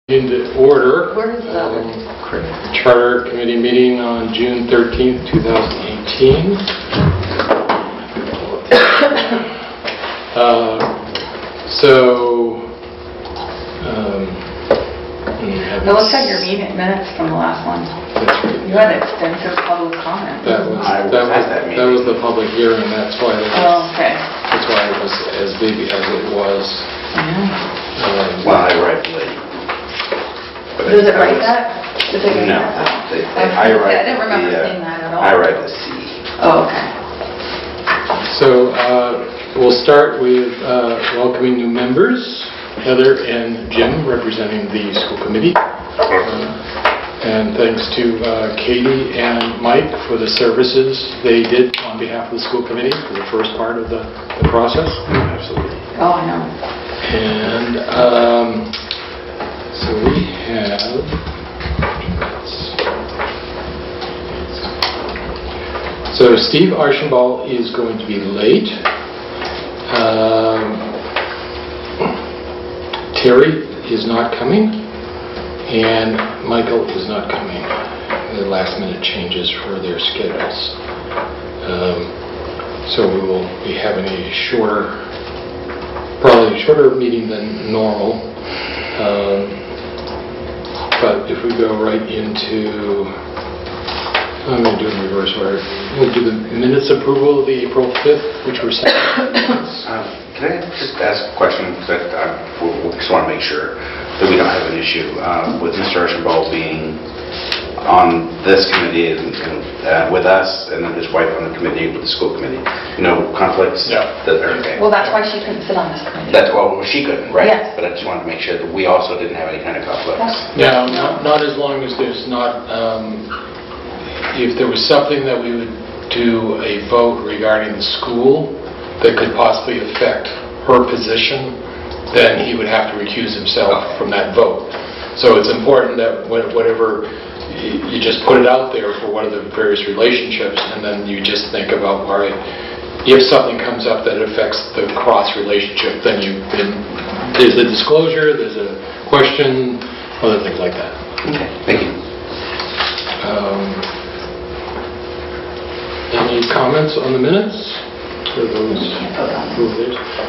Into order. Where is that? Charter Committee meeting on June 13th, 2018. I looked at your meeting minutes from the last one. You had extensive public comment. That was the public hearing. That's why. Okay. That's why it was as big as it was. Yeah. Well, I read late. Does it write that? No. I didn't remember seeing that at all. I read the C. Oh, okay. So we'll start with welcoming new members. Heather and Jim representing the school committee. And thanks to Katie and Mike for the services they did on behalf of the school committee for the first part of the process. Absolutely. Oh, I know. And so we have, so Steve Archambault is going to be late. Terry is not coming, and Michael is not coming. The last minute changes for their schedules. So we will be having a probably shorter meeting than normal. But if we go right into, I'm going to do it in reverse order. We'll do the minutes approval of the April 5th, which were sent. Can I just ask a question? Because we just want to make sure that we don't have an issue with Mr. Archambault being on this committee and with us, and then his wife on the committee with the school committee. No conflicts? Yeah. Okay. Well, that's why she couldn't sit on this committee. Well, she couldn't, right? Yes. But I just wanted to make sure that we also didn't have any kind of conflicts. No, not as long as there's not, if there was something that we would do a vote regarding the school that could possibly affect her position, then he would have to recuse himself from that vote. So it's important that whatever, you just put it out there for one of the various relationships, and then you just think about, all right, if something comes up that affects the cross relationship, then there's a disclosure, there's a question, other things like that. Okay, thank you. Any comments on the minutes?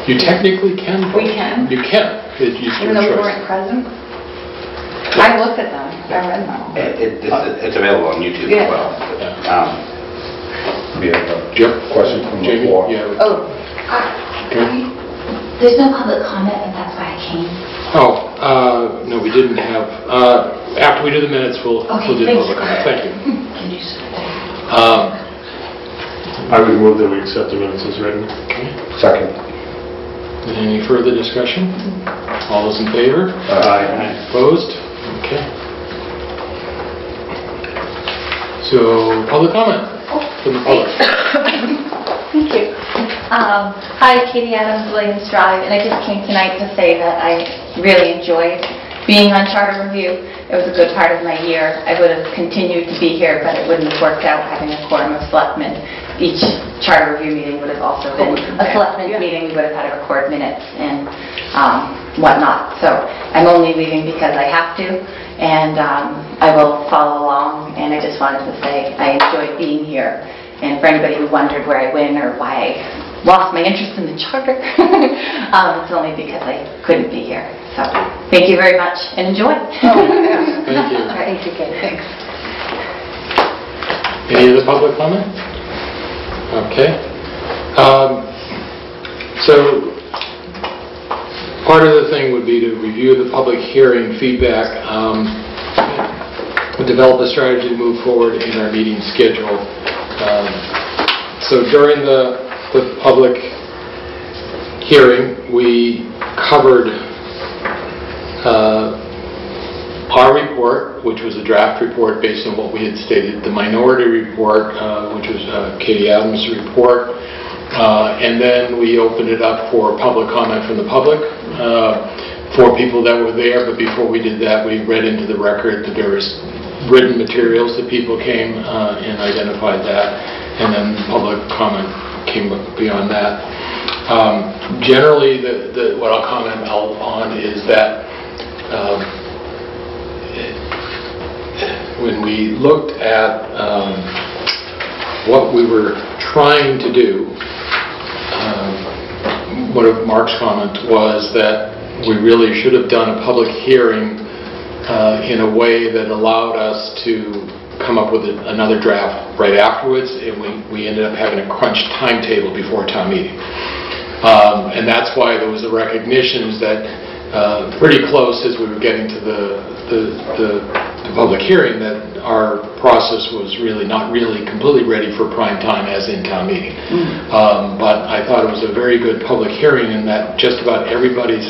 You technically can vote. We can? You can. Even though we weren't present? I looked at them. I read them. It's available on YouTube as well. We have a question from the floor. Yeah. Oh. There's no public comment, and that's why I came. Oh, no, we didn't have. After we do the minutes, we'll do the public comment. Thank you. Can you just put I would move that we accept the minutes as written. Okay. Second. Any further discussion? All those in favor? Aye. Opposed? Okay. So, public comment from the public. Thank you. Hi, Katie Adams, Williams Drive, and I just came tonight to say that I really enjoyed being on Charter Review. It was a good part of my year. I would have continued to be here, but it wouldn't have worked out having a quorum of selectmen. Each Charter Review meeting would have also been a selectmen's meeting. We would have had to record minutes and whatnot. So I'm only leaving because I have to, and I will follow along. And I just wanted to say I enjoyed being here. And for anybody who wondered where I went or why I lost my interest in the charter, it's only because I couldn't be here. So thank you very much and enjoy. Thank you. All right, okay, thanks. Any other public comment? Okay. So part of the thing would be to review the public hearing feedback, develop a strategy to move forward in our meeting schedule. So during the public hearing, we covered our report, which was a draft report based on what we had stated, the minority report, which was Katie Adams' report, and then we opened it up for public comment from the public for people that were there. But before we did that, we read into the record the various written materials that people came and identified that, and then public comment came beyond that. Generally, what I'll comment on is that when we looked at what we were trying to do, one of Mark's comment was that we really should have done a public hearing in a way that allowed us to come up with another draft right afterwards, and we ended up having a crunched timetable before town meeting. And that's why there was a recognition that pretty close as we were getting to the public hearing that our process was really not completely ready for prime time as in town meeting. But I thought it was a very good public hearing in that just about everybody's,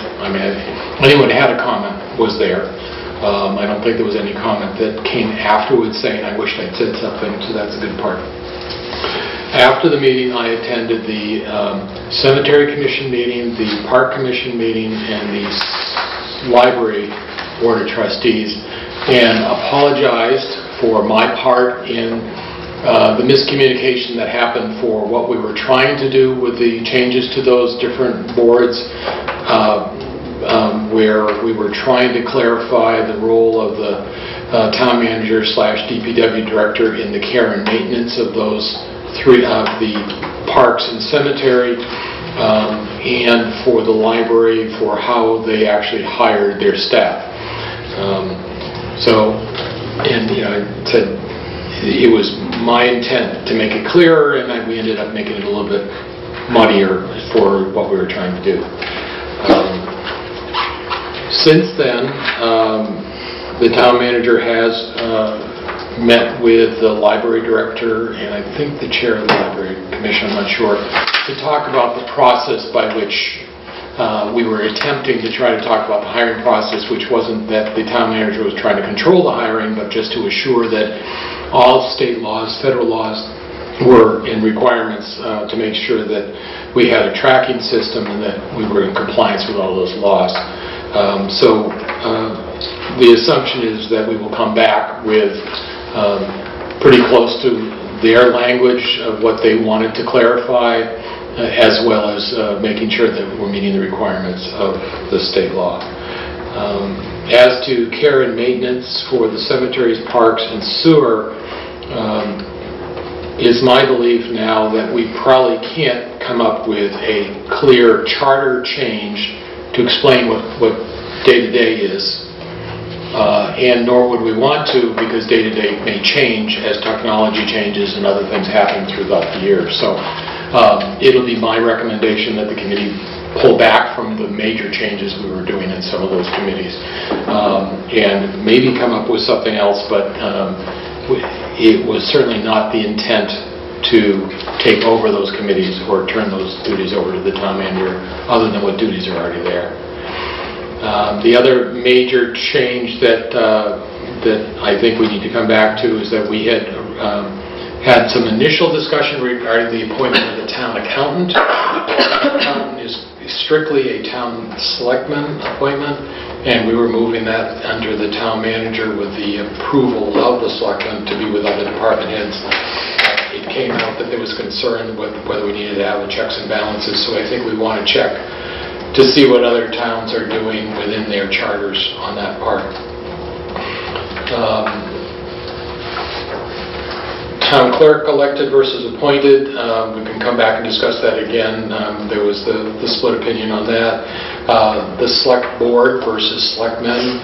anyone had a comment was there. I don't think there was any comment that came afterwards saying, I wish I'd said something, so that's a good part. After the meeting, I attended the Cemetery Commission meeting, the Park Commission meeting, and the Library Board of Trustees, and apologized for my part in the miscommunication that happened for what we were trying to do with the changes to those different boards, where we were trying to clarify the role of the town manager / DPW director in the care and maintenance of those three of the parks and cemetery, and for the library for how they actually hired their staff. I said it was my intent to make it clearer, and we ended up making it a little bit muddier for what we were trying to do. Since then, the town manager has met with the library director and I think the chair of the library commission, I'm not sure, to talk about the process by which we were attempting to try to talk about the hiring process, which wasn't that the town manager was trying to control the hiring, but just to assure that all state laws, federal laws, were in requirements to make sure that we had a tracking system and that we were in compliance with all those laws. The assumption is that we will come back with pretty close to their language of what they wanted to clarify, as well as making sure that we're meeting the requirements of the state law. As to care and maintenance for the cemeteries, parks, and sewer, it's my belief now that we probably can't come up with a clear charter change to explain what day-to-day is, and nor would we want to, because day-to-day may change as technology changes and other things happen throughout the year. So it'll be my recommendation that the committee pull back from the major changes we were doing in some of those committees, and maybe come up with something else, but it was certainly not the intent to take over those committees or turn those duties over to the town manager, other than what duties are already there. The other major change that I think we need to come back to is that we had had some initial discussion regarding the appointment of the town accountant. The town accountant is strictly a town selectman appointment, and we were moving that under the town manager with the approval of the selectmen to be with other department heads. It came out that there was concern with whether we needed to have the checks and balances, so I think we want to check to see what other towns are doing within their charters on that part. Town clerk elected versus appointed, we can come back and discuss that again. There was the split opinion on that. The select board versus selectmen,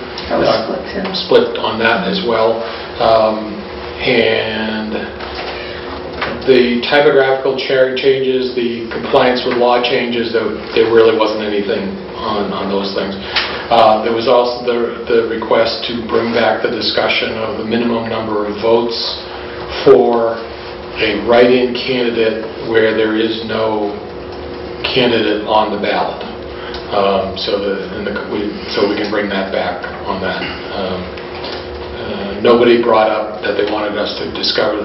split on that as well. And the typographical changes, the compliance with law changes, there really wasn't anything on those things. There was also the request to bring back the discussion of the minimum number of votes for a write-in candidate where there is no candidate on the ballot. So we can bring that back on that. Nobody brought up that they wanted us to discover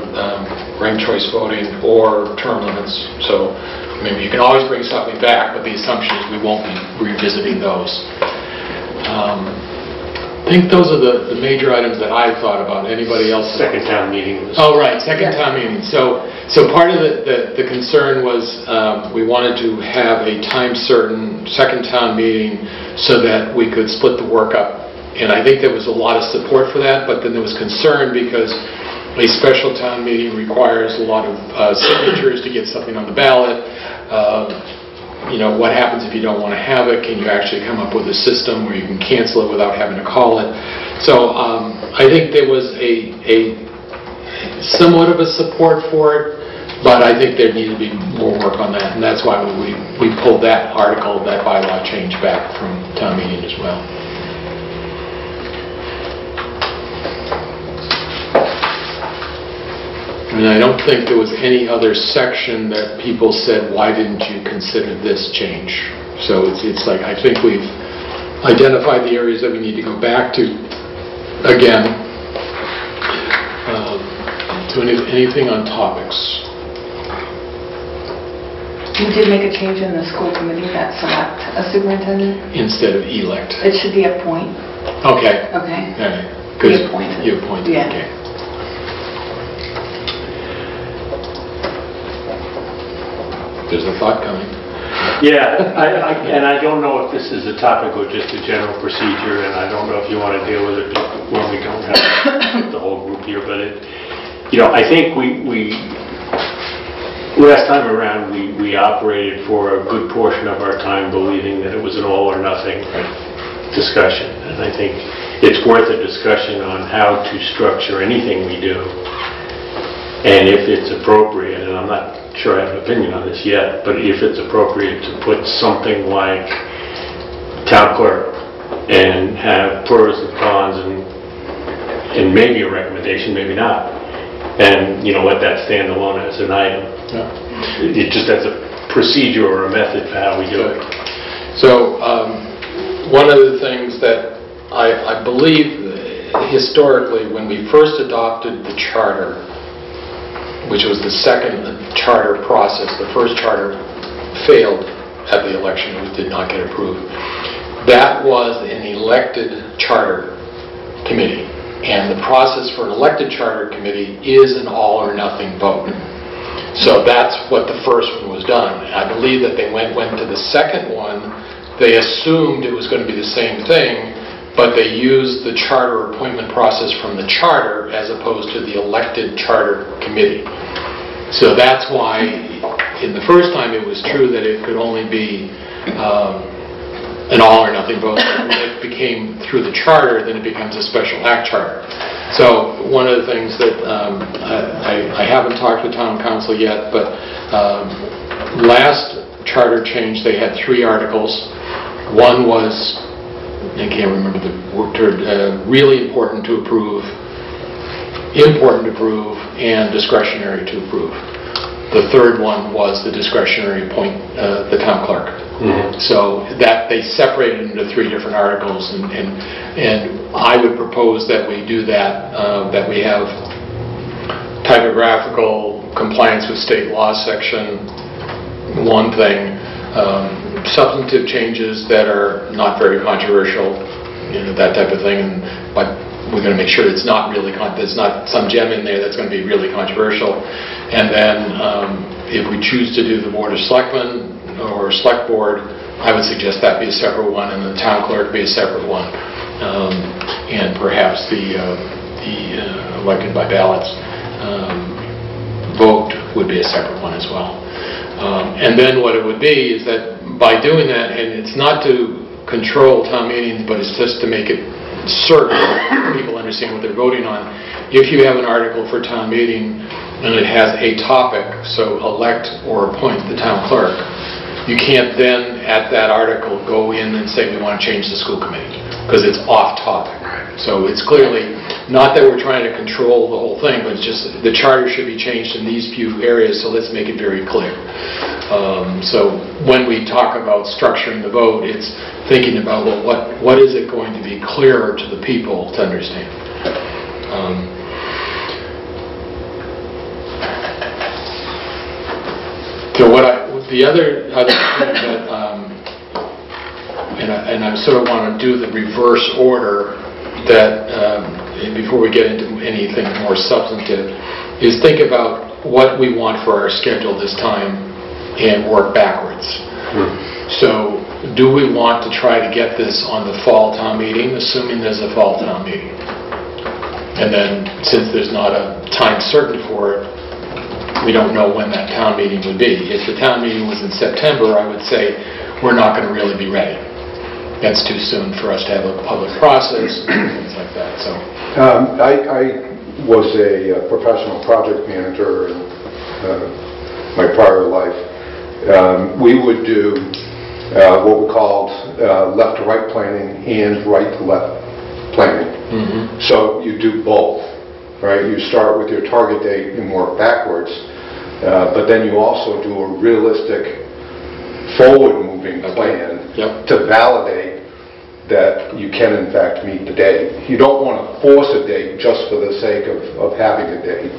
ranked choice voting or term limits. So maybe you can always bring something back, but the assumption is we won't be revisiting those. I think those are the major items that I thought about. Anybody else? Second town meeting. Oh, right, second town meeting. So part of the concern was we wanted to have a time certain second town meeting so that we could split the work up And I think there was a lot of support for that, but then there was concern because a special town meeting requires a lot of signatures to get something on the ballot. What happens if you don't want to have it? Can you actually come up with a system where you can cancel it without having to call it? So I think there was a somewhat of a support for it, but I think there needed to be more work on that, and that's why we pulled that article, that bylaw change back from town meeting as well. And I don't think there was any other section that people said, why didn't you consider this change? So it's like, I think we've identified the areas that we need to go back to again. To anything on topics? You did make a change in the school committee that select a superintendent? Instead of elect. It should be appoint. Okay. Okay. All right. Be appointed. You appointed, yeah. Okay. There's a thought coming. Yeah, and I don't know if this is a topic or just a general procedure, and I don't know if you want to deal with it when we don't have the whole group here, but I think we last time around we operated for a good portion of our time believing that it was an all or nothing discussion, and I think it's worth a discussion on how to structure anything we do, and if it's appropriate, and I'm not sure I have an opinion on this yet, but if it's appropriate to put something like town clerk and have pros and cons and maybe a recommendation, maybe not, and let that stand alone as an item. Yeah. It just as a procedure or a method for how we do it. So one of the things that I believe historically, when we first adopted the charter, which was the second charter process, the first charter failed at the election, it did not get approved. That was an elected charter committee. And the process for an elected charter committee is an all or nothing vote. So that's what the first one was done. I believe that they went to the second one, they assumed it was going to be the same thing, but they used the charter appointment process from the charter as opposed to the elected charter committee. So that's why in the first time it was true that it could only be an all or nothing vote. When it became through the charter, then it becomes a special act charter. So one of the things that I haven't talked to town council yet, but last charter change they had 3 articles. One was, I can't remember the word, really important to approve, important to approve, and discretionary to approve. The third one was the discretionary appoint the town clerk. Mm-hmm. So that they separated into 3 different articles, and I would propose that we do that, that we have typographical compliance with state law section, one thing, substantive changes that are not very controversial, that type of thing, but we're going to make sure it's not really, there's not some gem in there that's going to be really controversial. And then if we choose to do the Board of Selectmen or Select Board, I would suggest that be a separate one, and the town clerk be a separate one. And perhaps the elected by ballots vote would be a separate one as well. And then what it would be is that by doing that, and it's not to control town meetings, but it's just to make it certain people understand what they're voting on. If you have an article for town meeting and it has a topic, so elect or appoint the town clerk, you can't then at that article go in and say we want to change the school committee because it's off topic. So it's clearly not that we're trying to control the whole thing, but it's just the charter should be changed in these few areas, so let's make it very clear. So when we talk about structuring the vote, it's thinking about, well, what is it going to be clearer to the people to understand? So the other thing that, and I sort of want to do the reverse order that before we get into anything more substantive, is think about what we want for our schedule this time and work backwards. So do we want to try to get this on the fall town meeting, assuming there's a fall town meeting? And then, since there's not a time certain for it, we don't know when that town meeting would be. If the town meeting was in September, I would say we're not going to really be ready. That's too soon for us to have a public process, things like that. So, I was a professional project manager in my prior life. We would do what we called left to right planning and right to left planning. So you do both, right? You start with your target date and work backwards, but then you also do a realistic forward-moving plan to validate that you can in fact meet the date. You don't want to force a date just for the sake of having a date.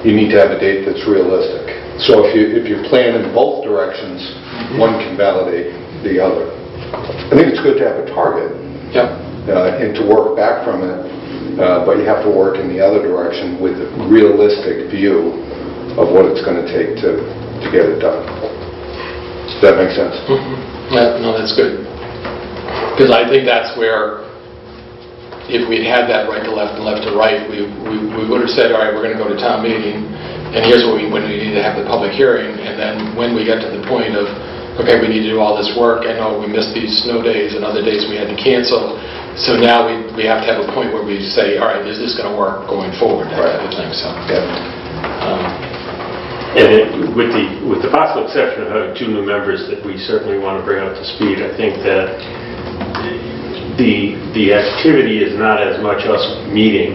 You need to have a date that's realistic. So if you plan in both directions, one can validate the other. I think it's good to have a target and to work back from it, but you have to work in the other direction with a realistic view of what it's going to take to get it done. Does that make sense? No, that's good. Because I think that's where, if we'd had that right to left and left to right, we would have said, all right, we're going to go to town meeting, and here's when we need to have the public hearing, and then when we get to the point of, okay, we need to do all this work, I know we missed these snow days and other days we had to cancel, so now we have to have a point where we say, all right, is this going to work going forward, that type of thing. So, and with the possible exception of having 2 new members that we certainly want to bring up to speed, I think that the activity is not as much us meeting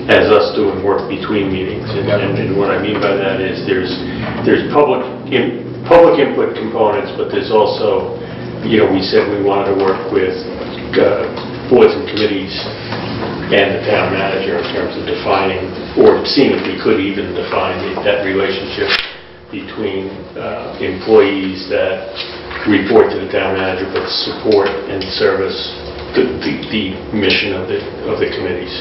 as us doing work between meetings. And what I mean by that is there's public input components, but there's also, we said we wanted to work with boards and committees and the town manager in terms of defining, or seeing if we could even define that relationship between employees that report to the town manager but support and service the mission of the committees.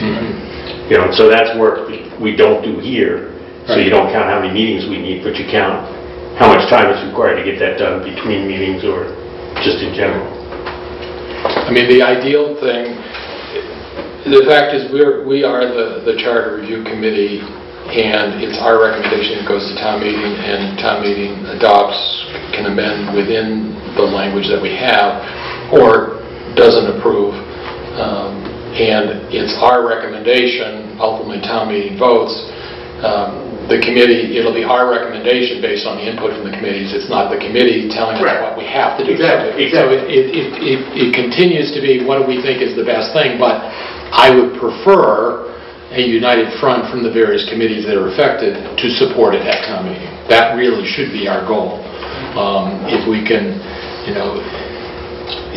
So that's work we don't do here. So you don't count how many meetings we need, but you count how much time is required to get that done between meetings or just in general. I mean, the ideal thing, the fact is we are the Charter Review Committee, and it's our recommendation that goes to town meeting, and town meeting adopts, can amend within the language that we have, or doesn't approve. And it's our recommendation, ultimately town meeting votes. The committee, it'll be our recommendation based on the input from the committees. It's not the committee telling us what we have to do. Exactly. So it continues to be what do we think is the best thing, but I would prefer a united front from the various committees that are affected to support it at town meeting. That really should be our goal. If we can,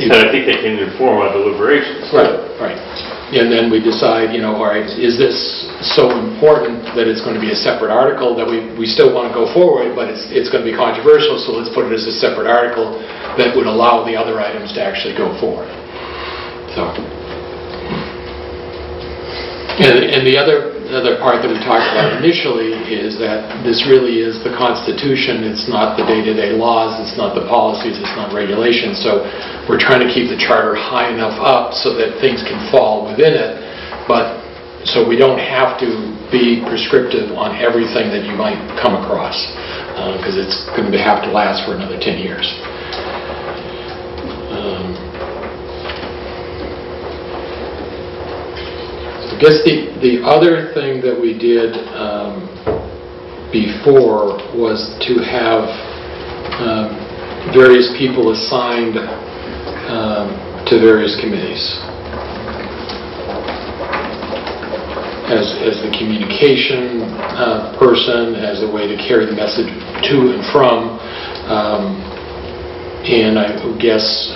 and I think they can inform our deliberations. Right. And then we decide, all right, is this so important that it's going to be a separate article that we still want to go forward, but it's going to be controversial, so let's put it as a separate article that would allow the other items to actually go forward. So, and the other part that we talked about initially is that this really is the Constitution. It's not the day-to-day laws. It's not the policies. It's not regulations. So we're trying to keep the charter high enough up so that things can fall within it, but so we don't have to be prescriptive on everything that you might come across, because it's going to have to last for another 10 years. I guess the other thing that we did before was to have various people assigned to various committees as the communication person, as a way to carry the message to and from, and I guess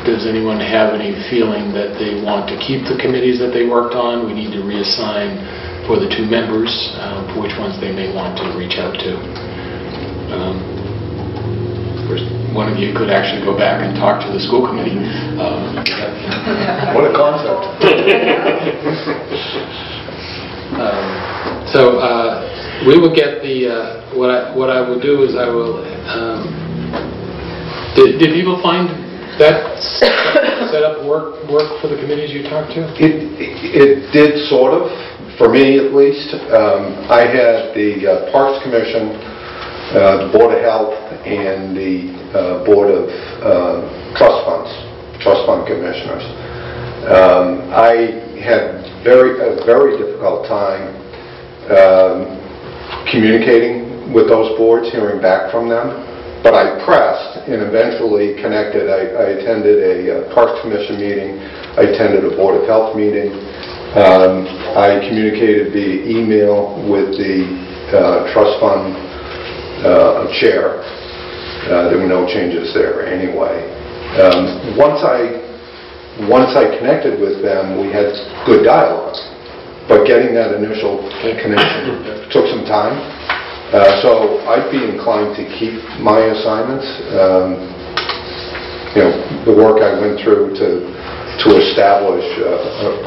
does anyone have any feeling that they want to keep the committees that they worked on? We need to reassign for the 2 members, for which ones they may want to reach out to. One of you could actually go back and talk to the school committee. What a concept. So we will get what I will do is I will. Did people find That setup work for the committees you talked to? It did sort of, for me at least. I had the Parks Commission, the Board of Health, and the Board of Trust Fund Commissioners. I had a very difficult time communicating with those boards, hearing back from them. But I pressed and eventually connected. I attended a Parks Commission meeting. I attended a Board of Health meeting. I communicated via email with the Trust Fund chair. There were no changes there anyway. Once I connected with them, we had good dialogue. But getting that initial connection took some time. So I'd be inclined to keep my assignments. The work I went through to establish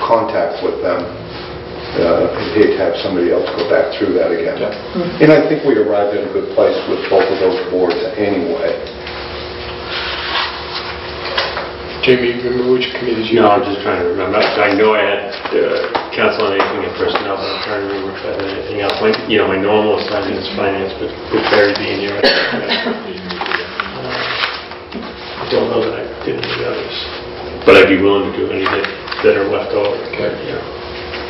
contact with them. I'd hate to have somebody else go back through that again. Yeah. And I think we arrived at a good place with both of those boards anyway. Jamie, you remember which committees you... No, I'm just trying to remember. I know I had Council on Aging and Personnel, but I'm trying to remember if I had anything else. My normal assignment is finance, but with Barry being here, I don't know that I did any others. But I'd be willing to do any that are left over. Okay. Yeah.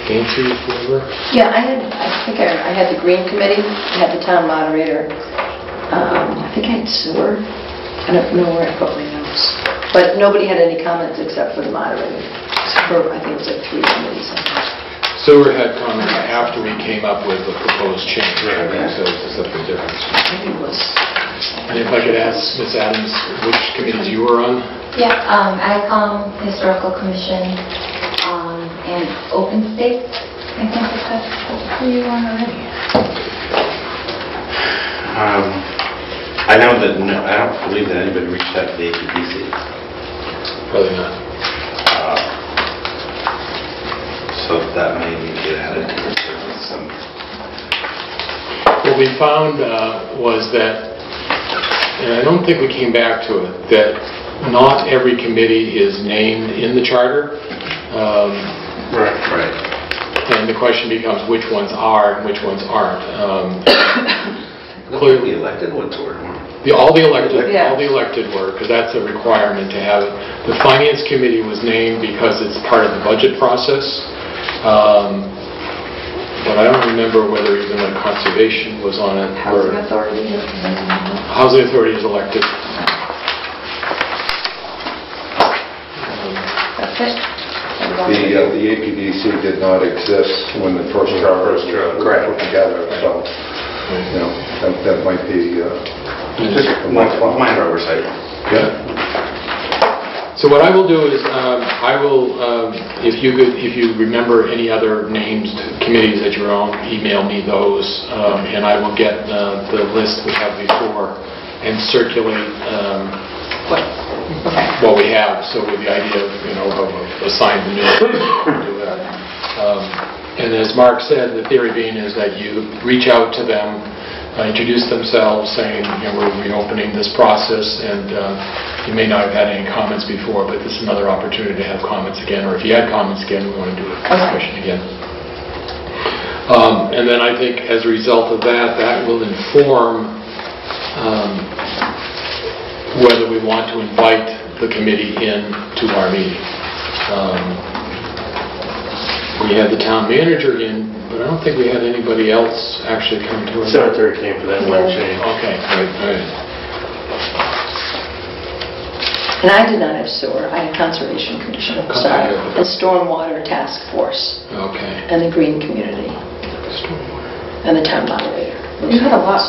Nancy, remember? Yeah, I think I had the Green Committee, I had the Town Moderator, I think I had Sewer. I don't know where I put my notes. But nobody had any comments except for the moderator. I think it was like 3 committees. Sewer had comments after we came up with the proposed change. Right. So it's something different. Maybe it was. And if I could ask Ms. Adams, which committees you were on? Yeah, AgCom, Historical Commission, and Open Space. I think that's who you were on already. I know that I don't believe that anybody reached out to the APDC. Probably not. So that may get added to some. What we found was that, and I don't think we came back to it, that not every committee is named in the charter. Right. And the question becomes which ones are and which ones aren't. Clearly elected ones were. All the elected Yes. were, because that's a requirement to have it. The Finance Committee was named because it's part of the budget process. But I don't remember whether even the Conservation was on it. Housing Authority. Housing Authority is elected. That's it. The APDC did not exist when the first charter was put together, so that might be minor oversight. Yeah. So what I will do is I will, if you remember any other names, committees that you're on, email me those, and I will get the list we have before and circulate what we have. So with the idea of assign the new do that. And as Mark said, the theory being is that you reach out to them, introduce themselves, saying we're reopening this process, and you may not have had any comments before, but this is another opportunity to have comments again, or if you had comments again, we want to do a discussion again. And then I think as a result of that will inform whether we want to invite the committee in to our meeting. We had the town manager in, but I don't think we had anybody else actually come to our... Secretary came for that one change. Okay, right. And I did not have Sewer, I had Conservation Commission, sorry, the Stormwater Task Force. Okay. And the Green Community. And the Town Moderator. You had a lot.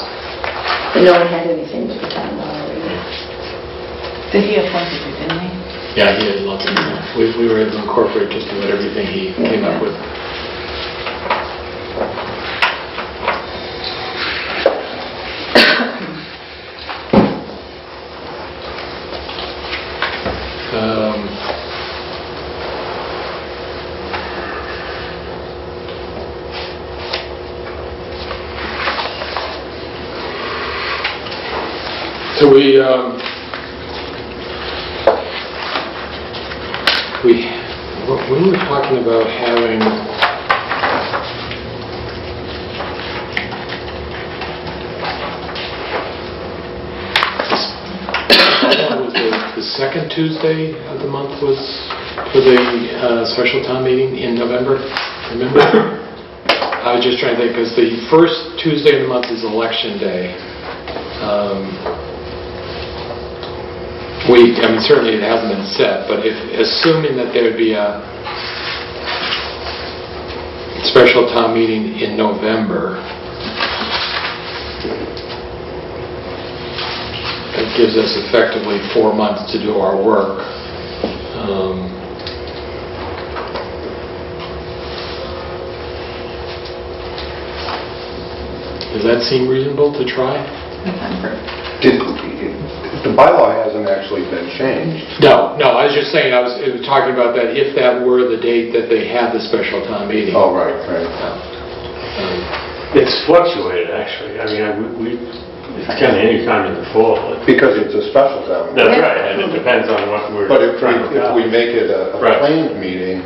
But no one had anything but the Town Moderator. Did he appoint you, didn't he? Yeah, he had lots of them. We were able to incorporate just about everything he came up with. So we were talking about having the second Tuesday of the month was for the special town meeting in November, remember? I was just trying to think, because the first Tuesday of the month is election day. I mean, certainly it hasn't been set, but assuming that there would be a special town meeting in November, it gives us effectively 4 months to do our work. Does that seem reasonable to try? The bylaw hasn't actually been changed. No, I was just saying, I was talking about that if that were the date that they had the special town meeting. Oh, right. It's fluctuated, actually. I mean, it's kind of any time in the fall. Because it's a special town meeting. That's right, and it depends on what we're But if trying to we make it a planned meeing,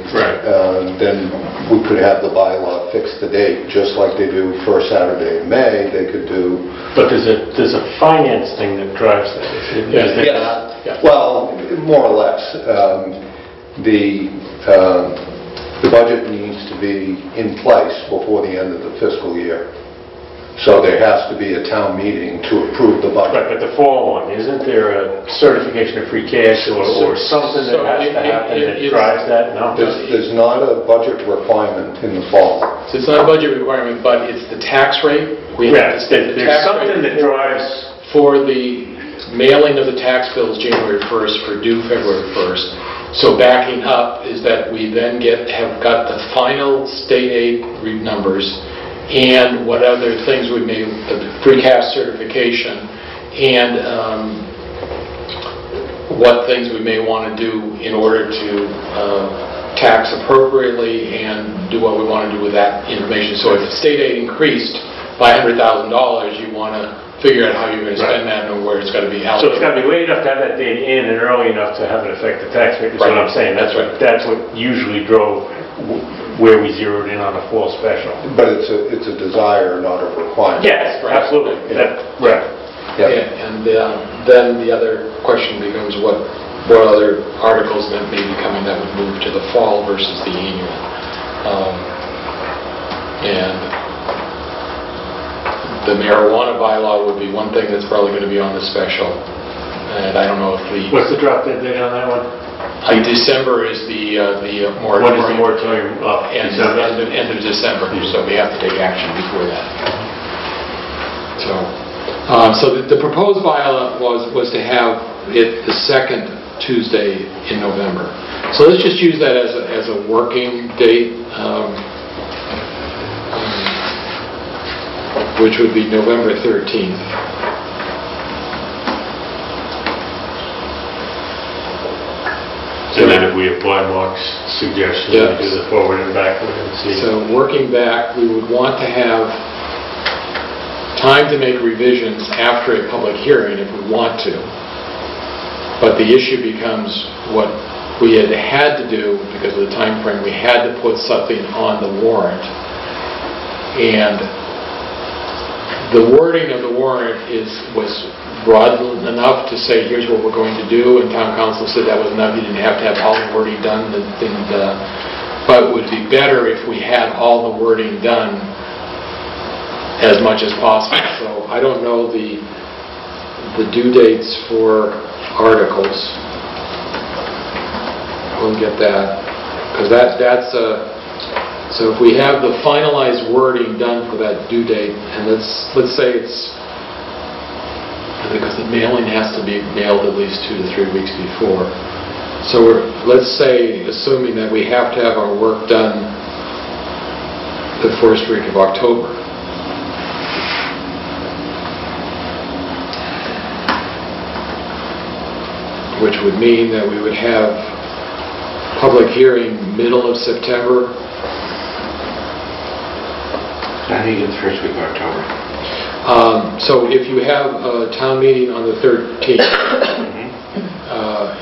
then we could have the bylaw fix the date, just like they do first Saturday in May, they could do... But there's a finance thing that drives that. Yes. Well, more or less. The budget needs to be in place before the end of the fiscal year. So there has to be a town meeting to approve the budget. Right, but the fall one, isn't there a certification of free cash or something that has to happen that drives that? No? There's not a budget requirement in the fall. So it's not a budget requirement, but it's the tax rate. There's something that drives... For the mailing of the tax bills January 1st for due February 1st. So backing up is that we then have got the final state aid numbers and what other things we may, the free cash certification, and what things we may want to do in order to tax appropriately and do what we want to do with that information. So if state aid increased by $100,000, you want to figure out how you're going to spend that and where it's got to be allocated. So it's got to be late enough to have that data in and early enough to have it affect the tax rate, is what I'm saying. That's what usually drove where we zeroed in on a fall special. But it's a desire, not a requirement. Yes, absolutely. Right. Yeah, and then the other question becomes what other articles that may be coming that would move to the fall versus the annual. And the marijuana bylaw would be one thing that's probably going to be on the special. And I don't know if What's the drop dead date on that one? December is the moratorium. When is the moratorium up? End of December, so we have to take action before that. So the proposed bylaw was to have it the second Tuesday in November. So let's just use that as a working date, which would be November 13th. And then if we apply Mark's suggestion, we do the forward and backward and see. So working back, we would want to have time to make revisions after a public hearing if we want to. But the issue becomes what we had to do because of the time frame. We had to put something on the warrant. And the wording of the warrant was broad enough to say, here's what we're going to do, and town council said that was enough. You didn't have to have all the wording done. But it would be better if we had all the wording done as much as possible. So I don't know the due dates for articles. We'll get that, because that's so if we have the finalized wording done for that due date, and let's say it's, because the mailing has to be mailed at least 2 to 3 weeks before. So let's say, assuming that we have to have our work done the first week of October. Which would mean that we would have public hearing middle of September. I think it's the first week of October. So if you have a town meeting on the 13th,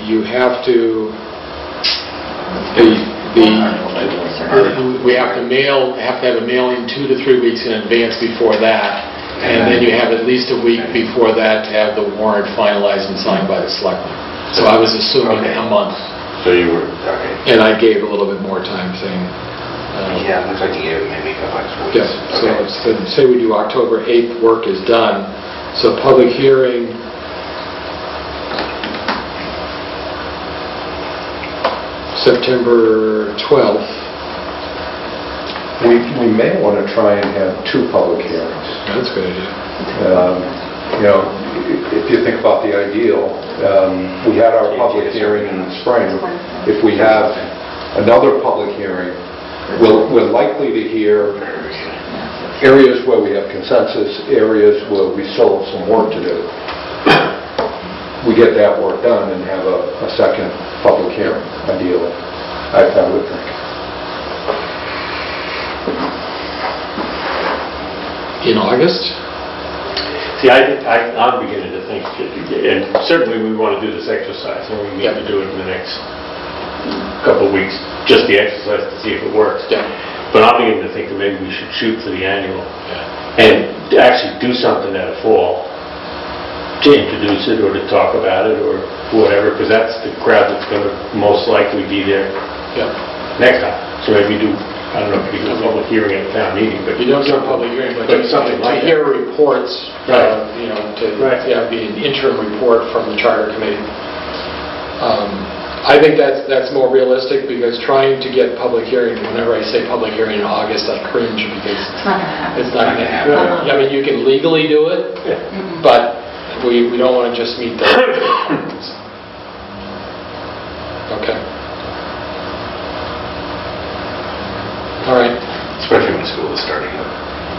you have to, We have to have a mailing 2 to 3 weeks in advance before that, and then you have at least a week before that to have the warrant finalized and signed by the selectmen. So I was assuming a month. So you were, okay. And I gave a little bit more time saying... Yeah, looks like you gave it maybe a couple extra weeks. Yes, so say we do October 8th, work is done. So public hearing... September 12th. We may want to try and have 2 public hearings. That's a good idea. You know, if you think about the ideal, we had our public hearing in the spring. If we have another public hearing, we're likely to hear areas where we have consensus, areas where we still have some work to do. We get that work done and have a second public hearing, ideally, I would think. In August? See, I'm beginning to think, and certainly we want to do this exercise, and we need to do it in the next couple of weeks, just the exercise to see if it works. Yeah. But I'm beginning to think that maybe we should shoot for the annual and actually do something at a fall to introduce it or to talk about it or whatever, because that's the crowd that's going to most likely be there next time. So maybe do, I don't know if you do a public hearing at a town meeting, but You don't do a public hearing, but something like to hear reports, Right. to be an interim report from the charter committee. I think that's more realistic, because trying to get public hearing, whenever I say public hearing in August, I cringe, because It's not gonna happen. it's not going to happen. I mean, you can legally do it, but we don't want to just meet the requirements. Okay. All right. Especially when school is starting up.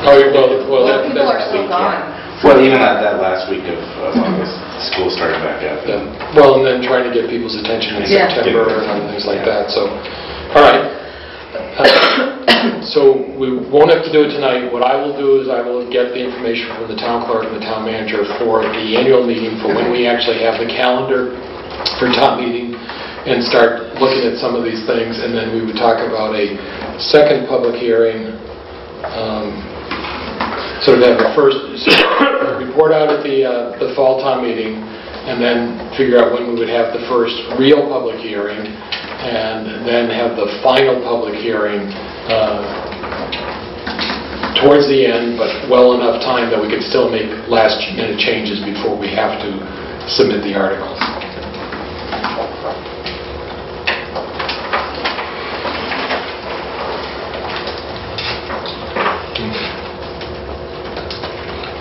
Oh, well, Well, people are that's still week, gone. Well, even at that last week of August, school started back up. Yeah. Well, and then trying to get people's attention in Yeah. September and other things like that, so, all right. So we won't have to do it tonight. What I will do is I will get the information from the town clerk and the town manager for the annual meeting, for when we actually have the calendar for town meeting, and start looking at some of these things, and then we would talk about a second public hearing, sort of have a first report out at the fall town meeting, and then figure out when we would have the first real public hearing, and then have the final public hearing towards the end, but well enough time that we could still make last-minute changes before we have to submit the articles.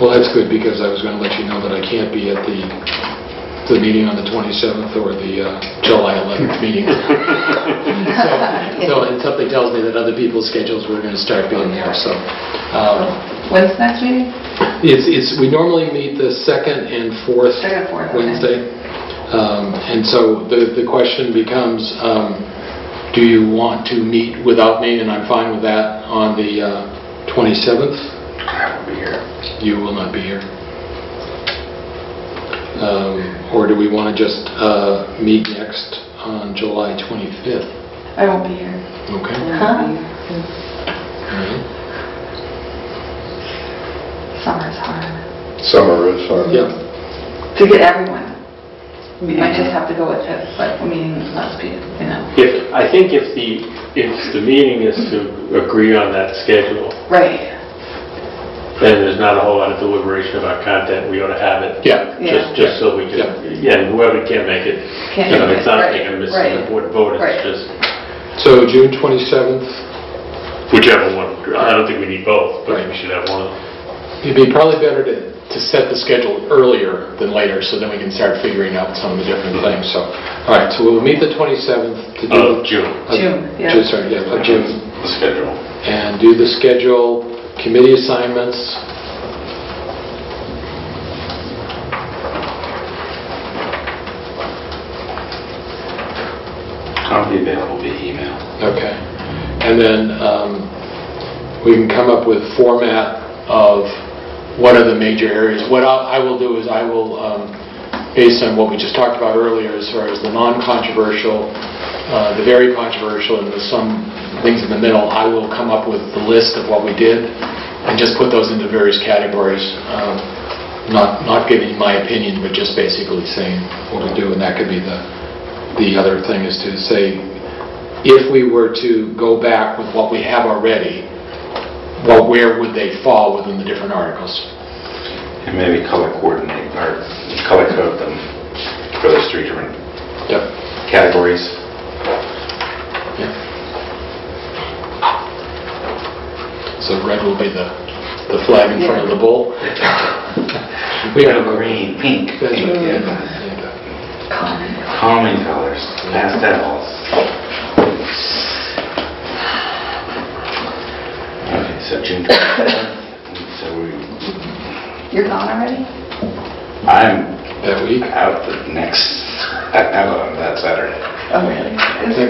Well, that's good, because I was going to let you know that I can't be at the meeting on the 27th or the July 11th meeting. And something tells me that other people's schedules were going to start being there, so. When's the next meeting? We normally meet the second and fourth Second and fourth, okay. Wednesday. And so the question becomes, do you want to meet without me, and I'm fine with that, on the 27th? I won't be here. You will not be here. Or do we want to just meet next on July 25th? I won't be here. Okay. Huh? All right. Summer's hard. Summer is hard. Yeah. To get everyone. We might just have to go with it, but I mean, let's be, I think if the meeting is to agree on that schedule, Right. then there's not a whole lot of deliberation about content. We ought to have it. Yeah. Just so we can, and whoever can't make it, Can't you know, make it's not it, like a missing right. important vote, Right. it's just So June 27th, whichever one. I don't think we need both, but Right. we should have one. it'd be probably better to set the schedule earlier than later, so then we can start figuring out some of the different things. So, all right, so we'll meet the 27th to do... Of June. June, yeah. Sorry, yeah, of June. The schedule. And do the schedule, committee assignments. I'll be available via email. Okay. And then we can come up with format of what are the major areas. What I will do is I will based on what we just talked about earlier as far as the non-controversial, the very controversial, and some things in the middle, I will come up with the list of what we did and just put those into various categories. Not giving my opinion, but just basically saying what we do, and that could be the other thing is to say, if we were to go back with what we have already, well, where would they fall within the different articles? And maybe color coordinate or color code them for those 3 different categories. Yeah. So red will be the flag in front of the bull. We have green, pink. Calming colors, pastels. Okay, so June 27th. So You're gone already? I'm That week? out that Saturday. Oh, really?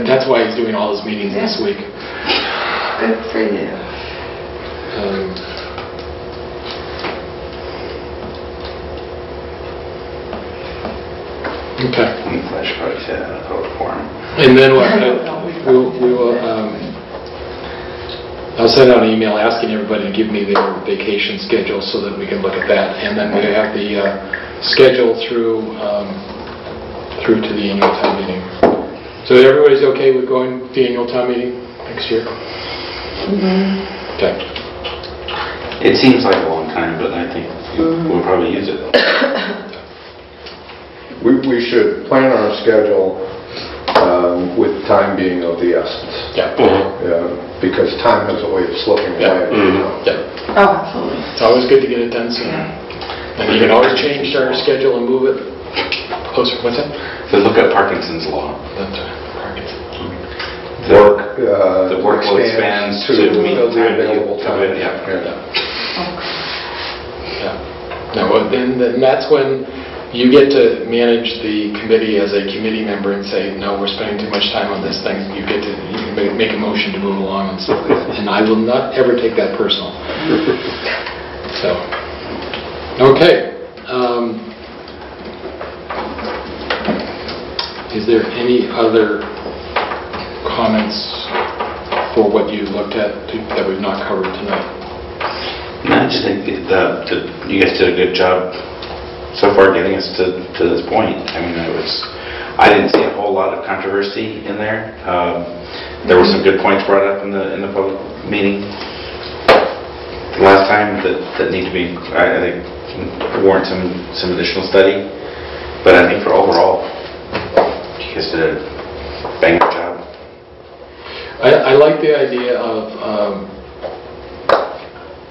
That's why he's doing all his meetings this week. Good for you. Okay. I should probably say that in a public forum. And then we will, I'll send out an email asking everybody to give me their vacation schedule so that we can look at that. And then we have the schedule through to the annual town meeting. So everybody's okay with going to the annual town meeting next year? Mm-hmm. Okay. It seems like a long time, but I think we'll probably use it. We should plan our schedule with time being of the essence. Yeah. Because time has a way of slipping away. Yeah. Oh, absolutely. It's always good to get it done sooner. And you can always change our schedule and move it closer. What's that? So look at Parkinson's law. That's Parkinson. The workload expands to meet the time available time. Yeah. Now, then that's when you get to manage the committee as a committee member and say, no, we're spending too much time on this thing. You can make a motion to move along and stuff like that. And I will not ever take that personal. So, okay. Is there any other comments for what you looked at that we've not covered tonight? No, I just think you guys did a good job so far getting us to this point. I mean, I didn't see a whole lot of controversy in there. There were some good points brought up in the public meeting last time that need to be, I think, warrant some additional study. But I think for overall, you guys did a bang up job. I like the idea of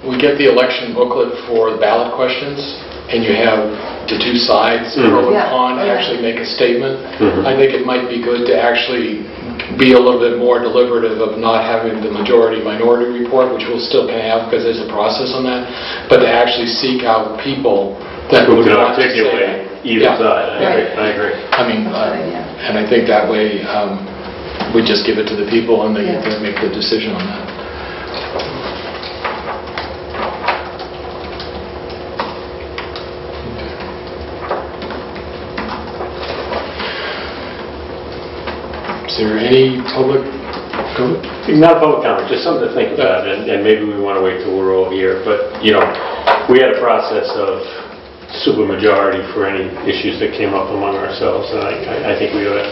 we get the election booklet for the ballot questions, and you have the 2 sides, pro and con, actually make a statement. I think it might be good to actually be a little bit more deliberative of not having the majority-minority report, which we'll still can have because there's a process on that, but to actually seek out people that would want to say that. Either side. I agree. I mean, and I think that way we just give it to the people and they get to make the decision on that. Is there any public comment? Not a public comment, just something to think about, and maybe we want to wait till we're all here. But, we had a process of supermajority for any issues that came up among ourselves, and I think we ought to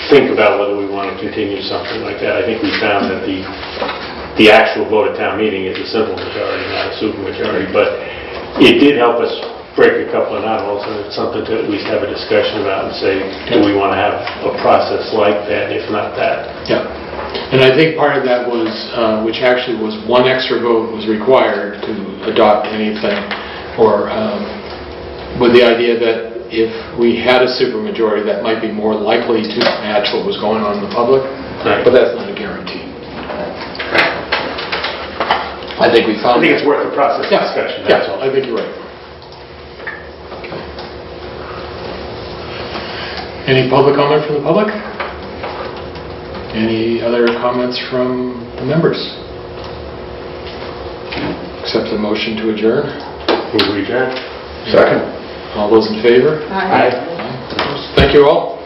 think about whether we want to continue something like that. I think we found that the actual vote at town meeting is a simple majority, not a supermajority, but it did help us break a couple of knotholes, and it's something to at least have a discussion about and say, do we want to have a process like that, if not that? Yeah. And I think part of that was, which actually was 1 extra vote was required to adopt anything, or with the idea that if we had a supermajority, that might be more likely to match what was going on in the public, but that's not a guarantee. I think we found. I think it's worth a process discussion. That's all. I think you're right. Any public comment from the public? Any other comments from the members? Accept the motion to adjourn. Will we adjourn? Second. All those in favor? Aye. Thank you all.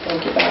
Thank you, Bob.